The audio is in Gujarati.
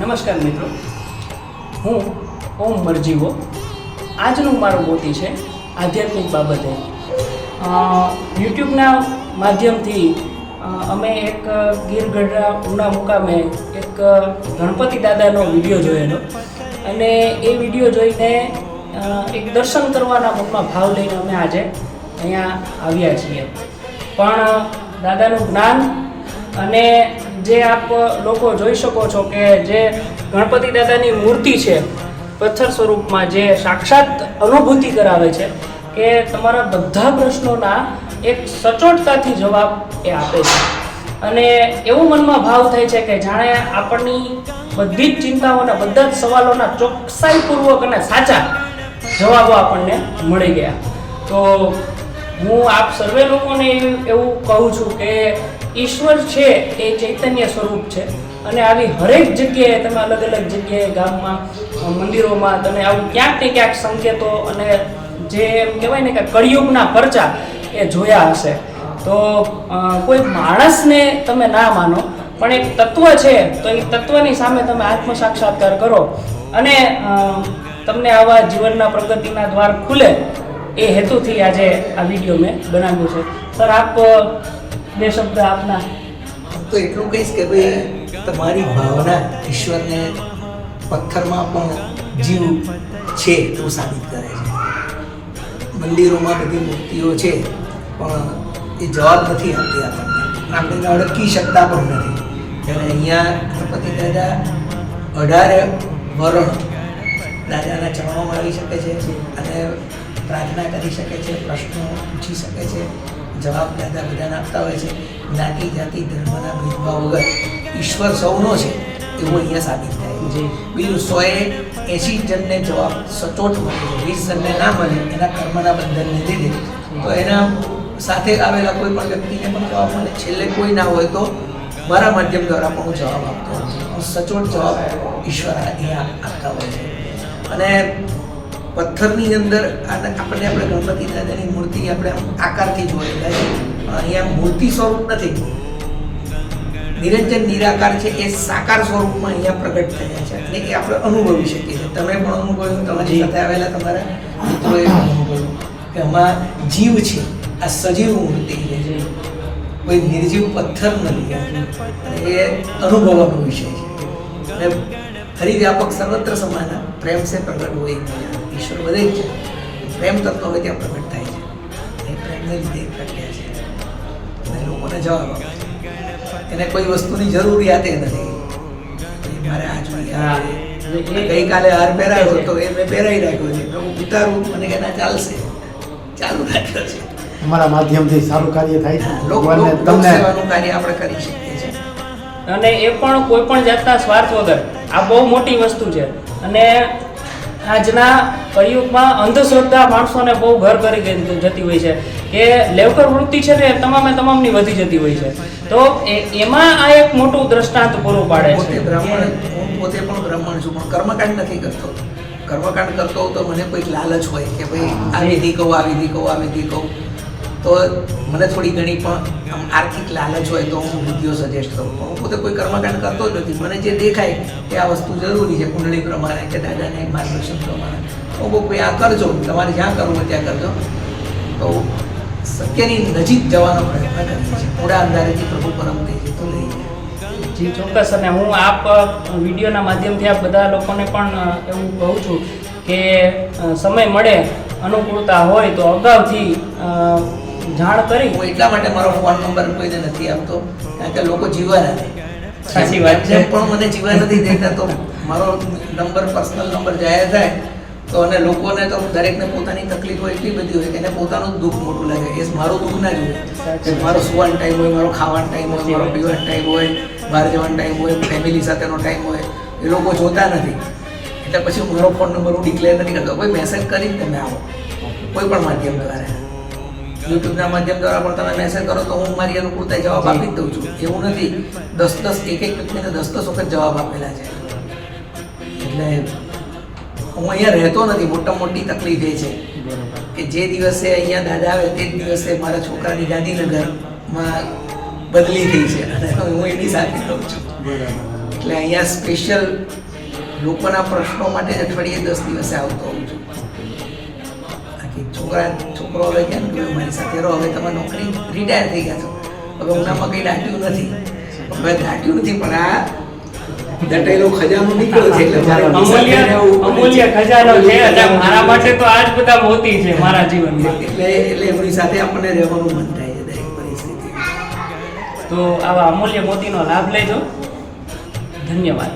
નમસ્કાર મિત્રો, હું ઓમ મરજીવો. આજનું મારું મોતી છે આધ્યાત્મિક બાબતે. યુટ્યુબના માધ્યમથી અમે એક ગીર ગઢડા ઉના મુકામે એક ગણપતિ દાદાનો વિડીયો જોયેલો અને એ વિડીયો જોઈને એક દર્શન કરવાના મનમાં ભાવ લઈને અમે આજે અહીંયા આવ્યા છીએ. પણ દાદાનું જ્ઞાન અને જે આપ લોકો જોઈ શકો છો કે જે ગણપતિ દાદાની મૂર્તિ છે પથ્થર સ્વરૂપમાં, જે સાક્ષાત અનુભૂતિ કરાવે છે કે તમારા બધા પ્રશ્નોના એક સચોટતાથી જવાબ એ આપે છે. અને એવું મનમાં ભાવ થાય છે કે જાણે આપણની બધી જ ચિંતાઓના, બધા જ સવાલોના ચોકસાઈપૂર્વક અને સાચા જવાબો આપણને મળી ગયા. તો હું આપ સર્વે લોકોને એવું કહું છું કે ઈશ્વર છે એ ચૈતન્ય સ્વરૂપ છે અને આવી હરેક જગ્યાએ તમે અલગ અલગ જગ્યાએ, ગામમાં, મંદિરોમાં તમે આવું ક્યાંક ને ક્યાંક સંકેતો અને જે એમ કહેવાય ને કે કળિયુગના પરચા એ જોયા હશે. તો કોઈ માણસને તમે ના માનો, પણ એક તત્વ છે તો એ તત્વની સામે તમે આત્મ સાક્ષાત્કાર કરો અને તમને આવા જીવનના પ્રગતિના દ્વાર ખુલે, એ હેતુથી આજે આ વિડીયો મેં બનાવ્યો છે. સર, આપ બે શબ્દ આપના. તો એટલું કહીશ કે ભાઈ તમારી ભાવના ઈશ્વરને પથ્થરમાં પણ જીવ છે એવું સાબિત કરે છે. મંદિરોમાં બધી મૂર્તિઓ છે પણ એ જવાબ નથી આપતી આપણને, આપણે અડકી શકતા પણ નથી. ત્યારે અહીંયા ગણપતિ દાદા 18 વરણ દાદાના ચરણોમાં આવી શકે છે અને પ્રાર્થના કરી શકે છે, પ્રશ્નો પૂછી શકે છે, જવાબ દાદા બધાને આપતા હોય છે. જ્ઞાતિ જાતિ ધર્મના ભેદભાવ વગર ઈશ્વર સૌનો છે એવું અહીંયા સાબિત થાય છે. બીજું 180 જણને જવાબ સચોટ મળે છે, 20 જણને ના મળે એના કર્મના બંધનને લીધે, તો એના સાથે આવેલા કોઈ પણ વ્યક્તિને પણ જવાબ મળે. છેલ્લે કોઈ ના હોય તો મારા માધ્યમ દ્વારા પણ હું જવાબ આપતો હોઉં છું. સચોટ જવાબ ઈશ્વર અહીંયા આપતા હોય છે. અને પથ્થરની અંદર આપણે ગણપતિ દાદાની મૂર્તિ આપણે આકારથી જોયેલા છે, અહીંયા મૂર્તિ સ્વરૂપ નથી, નિરંજન નિરાકાર છે, એ સાકાર સ્વરૂપમાં અહીંયા પ્રગટ થયા છે અને એ આપણે અનુભવી શકીએ છીએ. તમે પણ અનુભવ્યું, તમારી સાથે આવેલા તમારા મિત્રોએ પણ અનુભવ્યું કે આમાં જીવ છે, આ સજીવ મૂર્તિ છે, કોઈ નિર્જીવ પથ્થર નથી. એ અનુભવવાનો વિષય છે અને હરિવ્યાપક સર્વત્ર સમાના પ્રેમ સે પ્રગટ હોય. ઈશ્વર બધે જ છે, પ્રેમ તત્વ હોય ત્યાં પ્રગટ થાય છે. એ પ્રેમને લીધે પ્રજ્ઞા છે અને લોકોને જવાબ આપે છે. એને કોઈ વસ્તુની જરૂરિયાત નથી. મારે આ જોઈએ, ગઈકાલે હાર પહેરાયો તો એ મેં પહેરાઈ રાખ્યો છે, હું ઉતારું મને કે ના ચાલશે, ચાલુ રાખ્યો છે. અમારા માધ્યમથી સારું કાર્ય થાય છે, લોક સેવાનું કાર્ય આપણે કરી શકીએ છીએ. અને એ પણ કોઈ પણ જાતના સ્વાર્થ વગર. આ બહુ મોટી વસ્તુ છે. અને આજના કળિયુગમાં અંધશ્રદ્ધા માણસોને બહુ ઘર કરી જતી હોય છે કે લેવકર વૃત્તિ છે ને તમામની વધી જતી હોય છે. તો એમાં આ એક મોટું દ્રષ્ટાંત પૂરું પાડે છે. હું પોતે પણ બ્રાહ્મણ છું, પણ કર્મકાંડ નથી કરતો. કર્મકાંડ કરતો હોઉં તો મને કોઈક લાલચ હોય કે ભાઈ આ વિધિ કહું, આ વિધિ કહું, આ વિધિ કહું, તો મને થોડી ઘણી પણ આમ આર્થિક લાલચ હોય તો હું વિધિઓ સજેસ્ટ કરું. પણ હું પોતે કોઈ કર્મકાંડ કરતો જ નથી. મને જે દેખાય કે આ વસ્તુ જરૂરી છે કુંડળી પ્રમાણે કે દાદાને માર્ગદર્શન પ્રમાણે, હું કહું ભાઈ આ કરજો, તમારે જ્યાં કરવું હોય ત્યાં કરજો. તો સત્યની નજીક જવાનો પ્રયત્ન કરીએ છીએ. થોડા અંધારેથી પ્રભુ પરમ થઈ છે તો લઈ જાય. જી ચોક્કસ. અને હું આપ વિડીયોના માધ્યમથી આપ બધા લોકોને પણ એવું કહું છું કે સમય મળે, અનુકૂળતા હોય તો અગાઉથી જાણ કરી. હું એટલા માટે મારો ફોન નંબર કોઈને નથી આપતો કારણ કે લોકો જીવવા નથી. સાચી વાત છે. પણ મને જીવવા નથી દેતા તો મારો નંબર, પર્સનલ નંબર જાહેર થાય તો, અને લોકોને તો દરેકને પોતાની તકલીફો એટલી બધી હોય કે એને પોતાનું દુઃખ મોટું લાગે. એ મારું દુઃખ ના જોઈએ. મારો સુવાનો ટાઈમ હોય, મારો ખાવાનો ટાઈમ હોય, મારો પીવાનો ટાઈમ હોય, બહાર જવાનો ટાઈમ હોય, ફેમિલી સાથેનો ટાઈમ હોય, એ લોકો જોતા નથી. એટલે પછી મારો ફોન નંબર હું ડિક્લેર નથી કરતો. કોઈ મેસેજ કરીને તમે આવો, કોઈ પણ માધ્યમ દ્વારા, યુટ્યુબના માધ્યમ દ્વારા પણ તમે મેસેજ કરો તો હું મારી અનુકૂળતા જવાબ આપી જ દઉં છું. એવું નથી 10 એક વ્યક્તિને 10 વખત જવાબ આપેલા છે. એટલે હું અહીંયા રહેતો નથી. મોટી તકલીફ એ છે કે જે દિવસે અહીંયા દાદા આવે તે જ દિવસે મારા છોકરાની ગાંધીનગરમાં બદલી થઈ છે અને હું એની સાથે રહું છું. એટલે અહીંયા સ્પેશિયલ લોકોના પ્રશ્નો માટે અઠવાડિયે 10 દિવસે આવતો હોઉં છું. બાકી છોકરો હવે કેમ કે મારી સાથે રહો, હવે તમે નોકરી રિટાયર થઈ ગયા છો, હવે ઉનામાં કંઈ દાટ્યું નથી, હવે દાટ્યું નથી, પણ આ દટાયેલો ખજાનો નીકળ્યો છે એટલે મારે અમૂલ્ય ખજાનો છે અને મારા માટે તો આ જ બધા મોતી છે મારા જીવનમાં. એટલે એમની સાથે આપણને રહેવાનું મન થાય છે દરેક પરિસ્થિતિ. તો આવા અમૂલ્ય મોતીનો લાભ લેજો. ધન્યવાદ.